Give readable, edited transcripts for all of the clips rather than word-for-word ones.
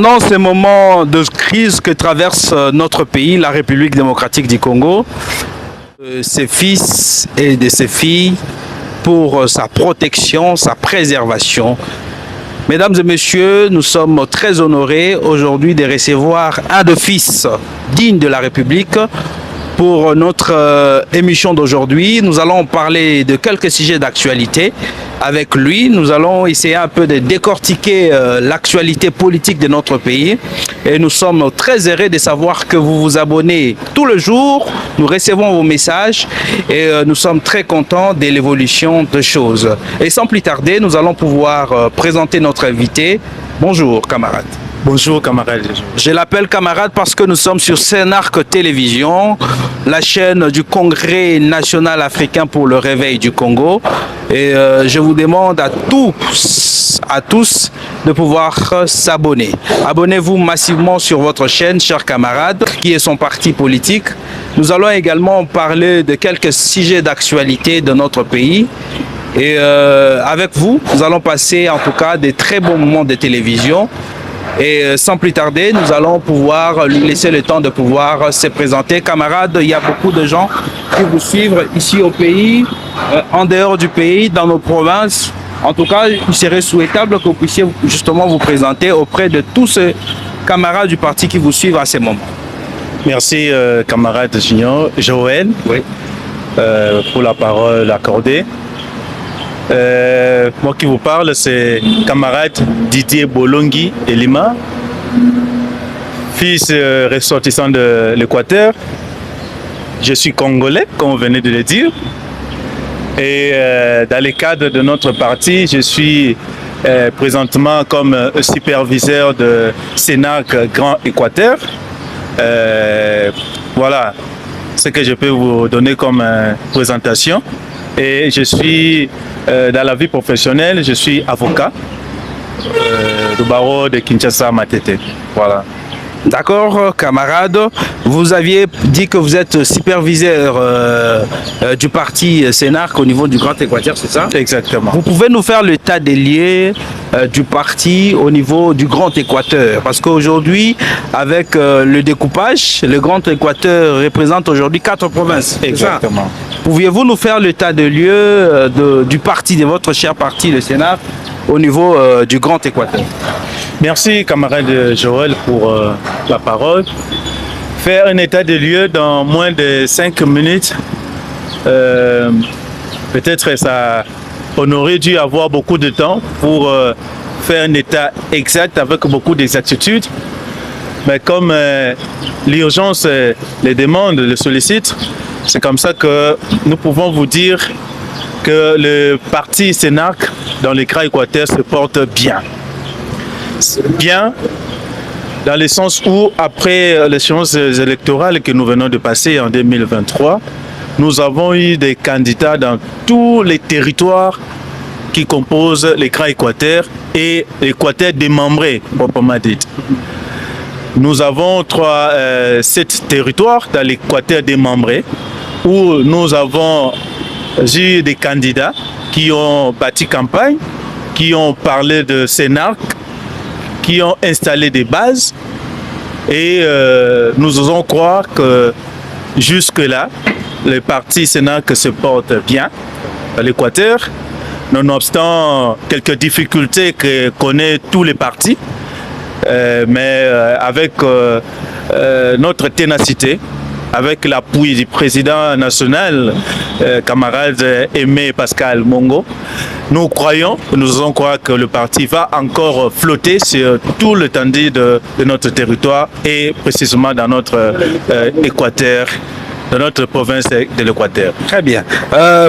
Pendant ces moments de crise que traverse notre pays, la République démocratique du Congo, ses fils et de ses filles, pour sa protection, sa préservation. Mesdames et messieurs, nous sommes très honorés aujourd'hui de recevoir un de fils digne de la République. Pour notre émission d'aujourd'hui, nous allons parler de quelques sujets d'actualité. Avec lui, nous allons essayer un peu de décortiquer l'actualité politique de notre pays. Et nous sommes très heureux de savoir que vous vous abonnez tout le jour. Nous recevons vos messages et nous sommes très contents de l'évolution des choses. Et sans plus tarder, nous allons pouvoir présenter notre invité. Bonjour, camarade. Bonjour camarade. Je l'appelle camarade parce que nous sommes sur Sénarque Télévision, la chaîne du Congrès national africain pour le réveil du Congo. Et je vous demande à tous de pouvoir s'abonner. Abonnez-vous massivement sur votre chaîne, chers camarades, qui est son parti politique. Nous allons également parler de quelques sujets d'actualité de notre pays. Et avec vous, nous allons passer en tout cas des très bons moments de télévision. Et sans plus tarder, nous allons pouvoir lui laisser le temps de pouvoir se présenter. Camarades, il y a beaucoup de gens qui vous suivent ici au pays, en dehors du pays, dans nos provinces. En tout cas, il serait souhaitable que vous puissiez justement vous présenter auprès de tous ces camarades du parti qui vous suivent à ces moments. Merci camarade Junior, Joël, oui. Pour la parole accordée. Moi qui vous parle, c'est camarade Didier Bolongi Elima, fils ressortissant de l'Équateur. Je suis congolais, comme vous venez de le dire. Et dans le cadre de notre parti, je suis présentement comme superviseur de Sénarque Grand Équateur. Voilà ce que je peux vous donner comme présentation. Et je suis dans la vie professionnelle, je suis avocat du barreau de Kinshasa Matete. Voilà. D'accord, camarade. Vous aviez dit que vous êtes superviseur du parti Sénarque au niveau du Grand Équateur, c'est ça? Exactement. Vous pouvez nous faire l'état des lieux du parti au niveau du Grand Équateur? Parce qu'aujourd'hui, avec le découpage, le Grand Équateur représente aujourd'hui 4 provinces. Exactement. Pouviez-vous nous faire l'état des lieux du parti, de votre cher parti, le Sénat, au niveau du Grand Équateur? Merci camarade Joël pour la parole. Faire un état de lieu dans moins de 5 minutes, peut-être ça, on aurait dû avoir beaucoup de temps pour faire un état exact avec beaucoup d'exactitude. Mais comme l'urgence les demande, le sollicite, c'est comme ça que nous pouvons vous dire que le parti Sénarque dans le Grand Équateur se porte bien. Bien dans le sens où, après les séances électorales que nous venons de passer en 2023, nous avons eu des candidats dans tous les territoires qui composent le Grand Équateur et l'Équateur démembré, proprement dit. Nous avons 7 territoires dans l'Équateur démembré où nous avons eu des candidats qui ont bâti campagne, qui ont parlé de Sénarque, qui ont installé des bases et nous osons croire que jusque-là, le parti Sénarque se porte bien à l'Équateur, nonobstant quelques difficultés que connaissent tous les partis, mais avec notre ténacité, avec l'appui du président national, camarade Aimé Pascal Mongo, nous osons croire que le parti va encore flotter sur tout l'étendue de notre territoire et précisément dans notre Équateur, dans notre province de l'Équateur. Très bien.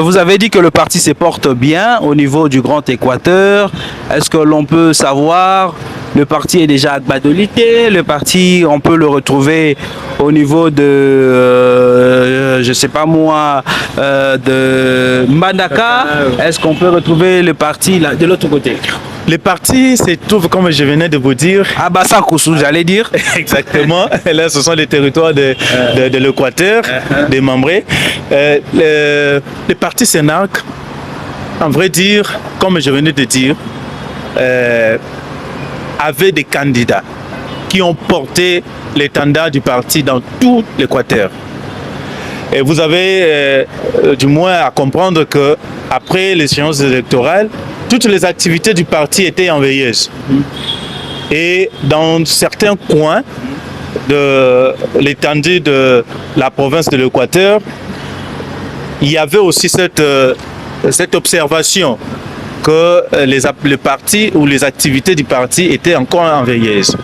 Vous avez dit que le parti se porte bien au niveau du Grand Équateur. Est-ce que l'on peut savoir, le parti est déjà à Gbadolité, le parti, on peut le retrouver au niveau de, je sais pas moi, de Mbandaka. Est-ce qu'on peut retrouver le parti là, de l'autre côté? Le parti se trouve, comme je venais de vous dire, à Bassankoussou, j'allais dire. Exactement. Là, ce sont les territoires de l'Équateur, démembrés. Le parti Sénarque, en vrai dire, comme je venais de dire, avait des candidats qui ont porté l'étendard du parti dans tout l'Équateur. Et vous avez du moins à comprendre que après les séances électorales, toutes les activités du parti étaient en veilleuse. Et dans certains coins de l'étendue de la province de l'Équateur, il y avait aussi cette observation que les partis ou les activités du parti étaient encore en veilleuse.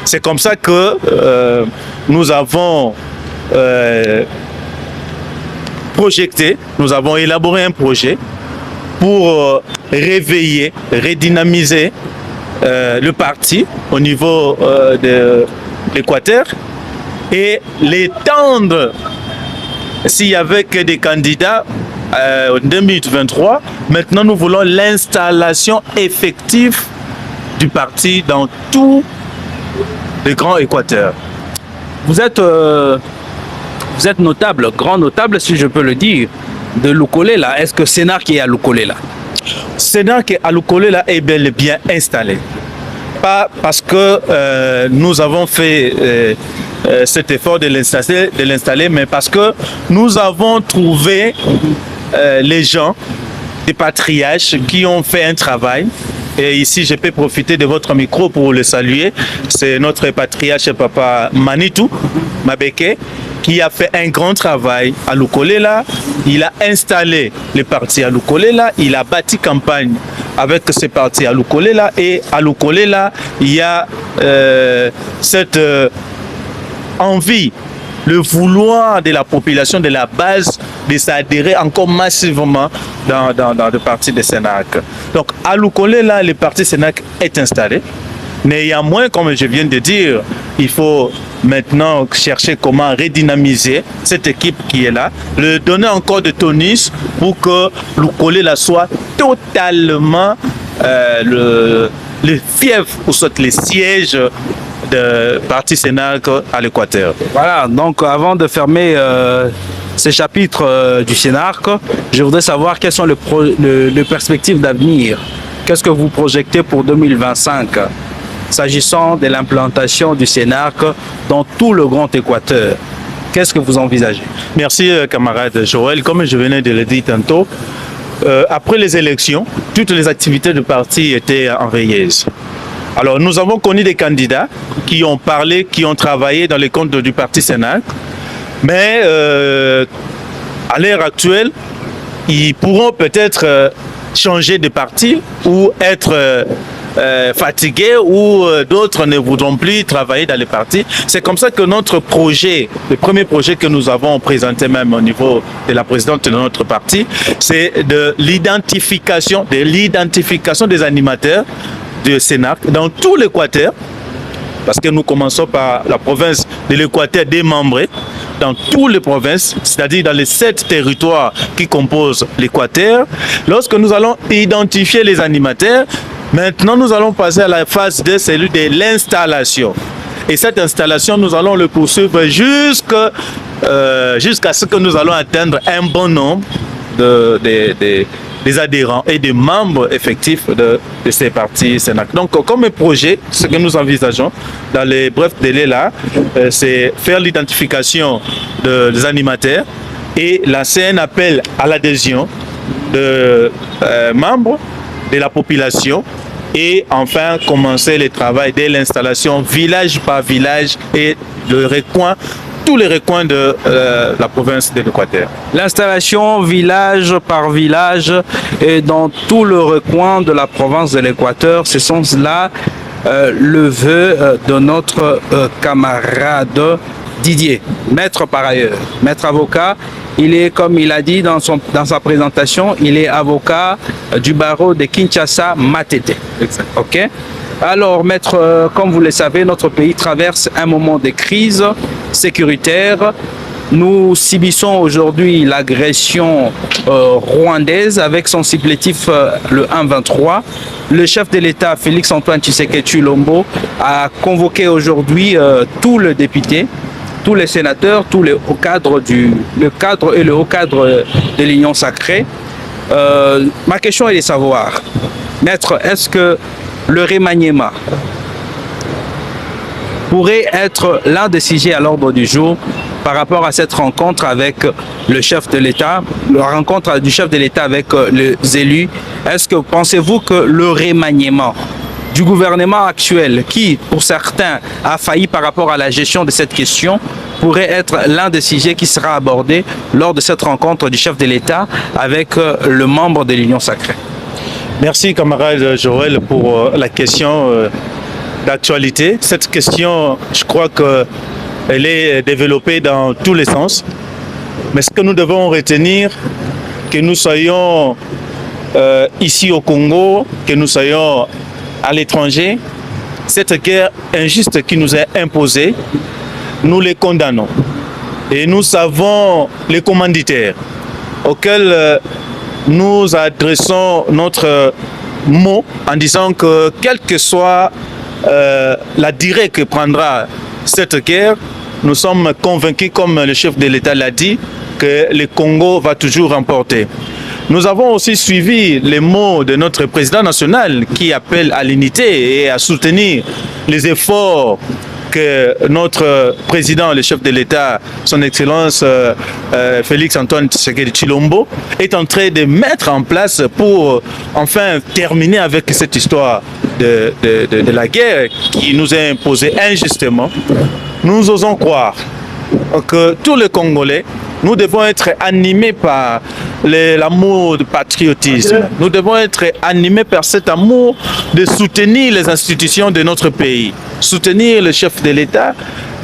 C'est comme ça que nous avons nous avons élaboré un projet pour réveiller, redynamiser le parti au niveau de l'Équateur et l'étendre s'il n'y avait que des candidats en 2023. Maintenant, nous voulons l'installation effective du parti dans tout le Grand Équateur. Vous êtes notable, grand notable si je peux le dire, de Lukolela. Est-ce que Sénar qui est à Lukolela? Sénar qui est à Lukolela est bel et bien installé. Pas parce que nous avons fait cet effort de l'installer, mais parce que nous avons trouvé les gens, des patriarches qui ont fait un travail. Et ici, je peux profiter de votre micro pour le saluer. C'est notre patriarche Papa Manitou Mabeke qui a fait un grand travail à Lukolela. Il a installé les partis à Lukolela. Il a bâti campagne avec ces partis à Lukolela. Et à Lukolela, il y a cette envie, le vouloir de la population de la base de s'adhérer encore massivement dans le parti de Sénac. Donc à Lukolela, le parti Sénac est installé. Néanmoins, comme je viens de dire, il faut maintenant chercher comment redynamiser cette équipe qui est là, leur donner encore de tonus pour que Lukolela soit totalement le fief ou soit les sièges de parti Sénac à l'Équateur. Voilà, donc avant de fermer ces chapitres du Sénac, je voudrais savoir quelles sont les perspectives d'avenir. Qu'est-ce que vous projetez pour 2025 s'agissant de l'implantation du Sénac dans tout le Grand Équateur? Qu'est-ce que vous envisagez? Merci camarade Joël. Comme je venais de le dire tantôt, après les élections, toutes les activités du parti étaient en veilleuse. Alors nous avons connu des candidats qui ont parlé, qui ont travaillé dans les comptes du parti Sénac, mais à l'heure actuelle, ils pourront peut-être changer de parti ou être fatigués ou d'autres ne voudront plus travailler dans les partis. C'est comme ça que notre projet, le premier projet que nous avons présenté même au niveau de la présidente de notre parti, c'est de l'identification des animateurs de Sénac dans tout l'Équateur, parce que nous commençons par la province de l'Équateur démembrée, dans toutes les provinces, c'est-à-dire dans les 7 territoires qui composent l'Équateur. Lorsque nous allons identifier les animateurs, maintenant nous allons passer à la phase de celle de l'installation. Et cette installation, nous allons le poursuivre jusqu'à ce que nous allons atteindre un bon nombre des adhérents et des membres effectifs de ces partis Sénac. Donc, comme projet, ce que nous envisageons dans les brefs délais là, c'est faire l'identification des animateurs et lancer un appel à l'adhésion de membres de la population et enfin commencer le travail de l'installation village par village et de recoin, tous les recoins de la province de l'Équateur. L'installation village par village et dans tout le recoin de la province de l'Équateur, ce sont là le vœu de notre camarade Didier, maître par ailleurs, maître avocat. Il est, comme il a dit dans sa présentation, il est avocat du barreau de Kinshasa Matete. Ok. Alors, maître, comme vous le savez, notre pays traverse un moment de crise sécuritaire. Nous subissons aujourd'hui l'agression rwandaise avec son supplétif le 1-23. Le chef de l'État, Félix-Antoine Tshisekedi Tshilombo, a convoqué aujourd'hui tous les députés, tous les sénateurs, tous les hauts cadres le cadre et le haut cadre de l'Union sacrée. Ma question est de savoir, maître, est-ce que le remaniement pourrait être l'un des sujets à l'ordre du jour par rapport à cette rencontre avec le chef de l'État, la rencontre du chef de l'État avec les élus. Est-ce que pensez-vous que le remaniement du gouvernement actuel, qui pour certains a failli par rapport à la gestion de cette question, pourrait être l'un des sujets qui sera abordé lors de cette rencontre du chef de l'État avec le membre de l'Union sacrée? Merci camarade Joël pour la question d'actualité. Cette question, je crois qu'elle est développée dans tous les sens. Mais ce que nous devons retenir, que nous soyons ici au Congo, que nous soyons à l'étranger, cette guerre injuste qui nous est imposée, nous les condamnons. Et nous savons les commanditaires auxquels nous adressons notre mot en disant que quelle que soit la durée que prendra cette guerre, nous sommes convaincus, comme le chef de l'État l'a dit, que le Congo va toujours remporter. Nous avons aussi suivi les mots de notre président national qui appelle à l'unité et à soutenir les efforts que notre président, le chef de l'État, son Excellence Félix Antoine Tshisekedi Tshilombo, est en train de mettre en place pour enfin terminer avec cette histoire de la guerre qui nous est imposée injustement. Nous osons croire que tous les Congolais, nous devons être animés par l'amour de patriotisme. Nous devons être animés par cet amour de soutenir les institutions de notre pays, soutenir le chef de l'État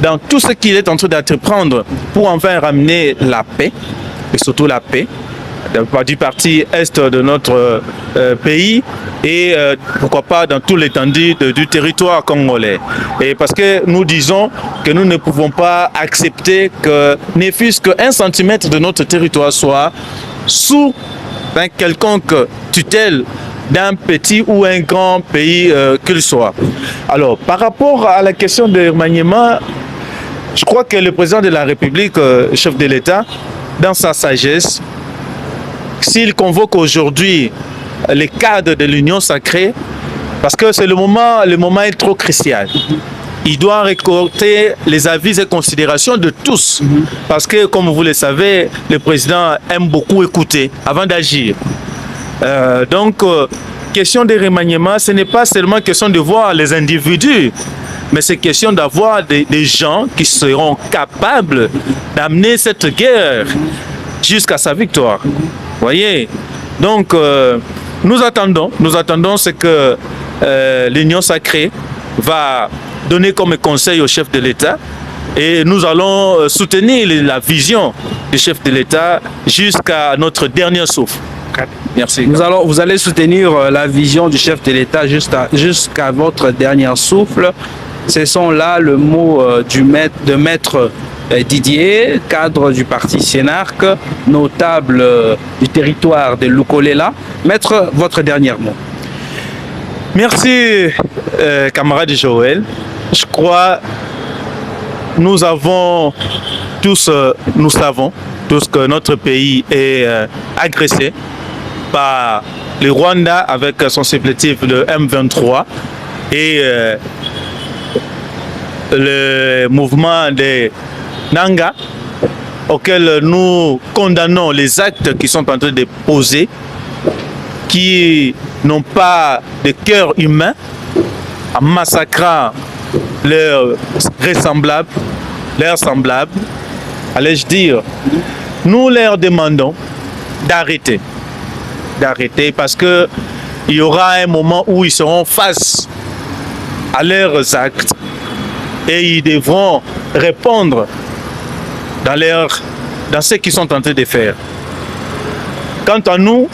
dans tout ce qu'il est en train d'entreprendre pour enfin ramener la paix, et surtout la paix, du parti est de notre pays et pourquoi pas dans tout l'étendue du territoire congolais. Et parce que nous disons que nous ne pouvons pas accepter que ne fût-ce qu'un centimètre de notre territoire soit sous quelconque tutelle d'un petit ou un grand pays qu'il soit. Alors, par rapport à la question de remaniement, je crois que le président de la République, chef de l'État, dans sa sagesse, s'il convoque aujourd'hui les cadres de l'Union sacrée, parce que c'est le moment est trop crucial. Il doit récolter les avis et considérations de tous. Parce que, comme vous le savez, le président aime beaucoup écouter avant d'agir. Donc, question de remaniement, ce n'est pas seulement question de voir les individus, mais c'est question d'avoir des gens qui seront capables d'amener cette guerre jusqu'à sa victoire. Voyez, donc nous attendons ce que l'Union sacrée va donner comme conseil au chef de l'État et nous allons soutenir la vision du chef de l'État jusqu'à notre dernier souffle. Merci. Vous allez soutenir la vision du chef de l'État jusqu'à votre dernier souffle. Ce sont là le mot de maître Didier, cadre du parti Sénarc, notable du territoire de Lukolela. Maître, votre dernier mot. Merci, camarade Joël. Je crois nous savons tous que notre pays est agressé par le Rwanda avec son supplétif le M23 et le mouvement des Nanga, auquel nous condamnons les actes qui sont en train de poser, qui n'ont pas de cœur humain, en massacrant leurs semblables, allais-je dire. Nous leur demandons d'arrêter parce que il y aura un moment où ils seront face à leurs actes et ils devront répondre dans ce qu'ils sont en train de faire. Quant à nous,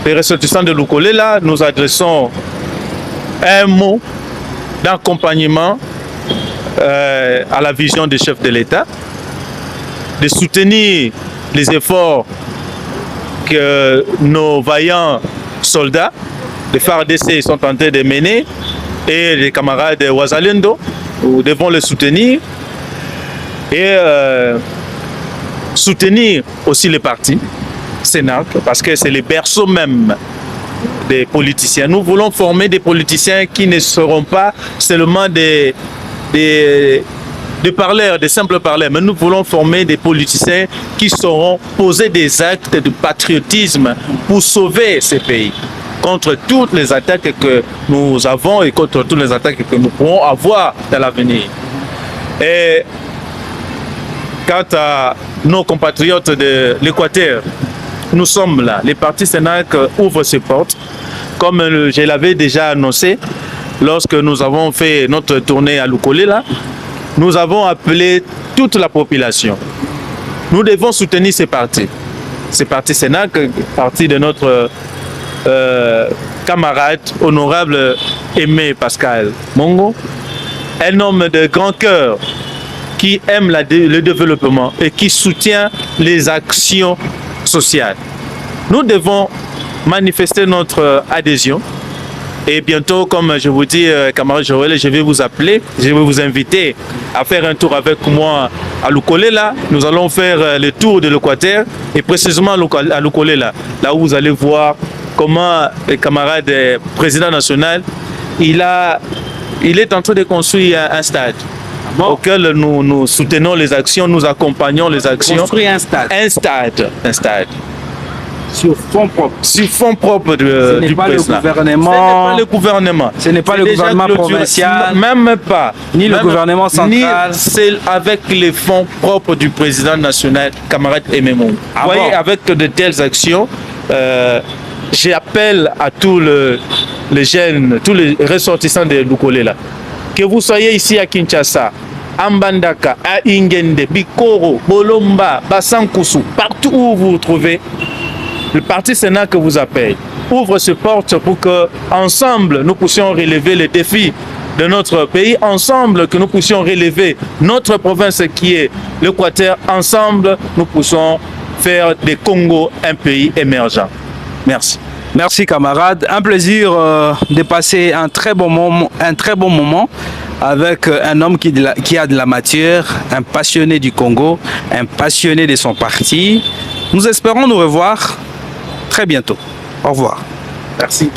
les ressortissants de Lukolela, nous adressons un mot d'accompagnement à la vision du chef de l'État, de soutenir les efforts que nos vaillants soldats, les FARDC, sont en train de mener et les camarades de Wazalendo, nous devons les soutenir et soutenir aussi les partis Sénat, parce que c'est le berceau même des politiciens. Nous voulons former des politiciens qui ne seront pas seulement des des parleurs, des simples parleurs, mais nous voulons former des politiciens qui sauront poser des actes de patriotisme pour sauver ces pays contre toutes les attaques que nous avons et contre toutes les attaques que nous pourrons avoir dans l'avenir. Et quant à nos compatriotes de l'Équateur, nous sommes là. Les partis Sénac ouvrent ses portes. Comme je l'avais déjà annoncé, lorsque nous avons fait notre tournée à Lukolela, nous avons appelé toute la population. Nous devons soutenir ces partis. Ces partis Sénac, parti de notre camarade honorable Aimé Pascal Mongo, un homme de grand cœur qui aime le développement et qui soutient les actions sociales. Nous devons manifester notre adhésion. Et bientôt, comme je vous dis, camarade Joël, je vais vous appeler, je vais vous inviter à faire un tour avec moi à Lukolela. Nous allons faire le tour de l'Équateur et précisément à Lukolela, là où vous allez voir comment le camarade président national, il est en train de construire un stade auquel nous soutenons les actions, nous accompagnons les actions. Construire un stade. Un stade. Sur fonds propres. Sur fonds propres du président. Ce n'est pas le gouvernement. Ce n'est pas le gouvernement provincial. Même pas. Ni le gouvernement central. Ni c'est avec les fonds propres du président national, camarade Aimé Mongo. Vous voyez, avec de telles actions, j'appelle à tous les jeunes, tous les ressortissants de Lukolela, que vous soyez ici à Kinshasa, à Mbandaka, à Ingende, Bikoro, Bolomba, Basankusu, partout où vous vous trouvez, le parti Sénat que vous appelle ouvre ses portes pour que ensemble nous puissions relever les défis de notre pays, ensemble que nous puissions relever notre province qui est l'Équateur, ensemble nous puissions faire des Congo un pays émergent. Merci. Merci camarades, un plaisir de passer un très bon moment avec un homme qui a de la matière, un passionné du Congo, un passionné de son parti. Nous espérons nous revoir très bientôt. Au revoir. Merci.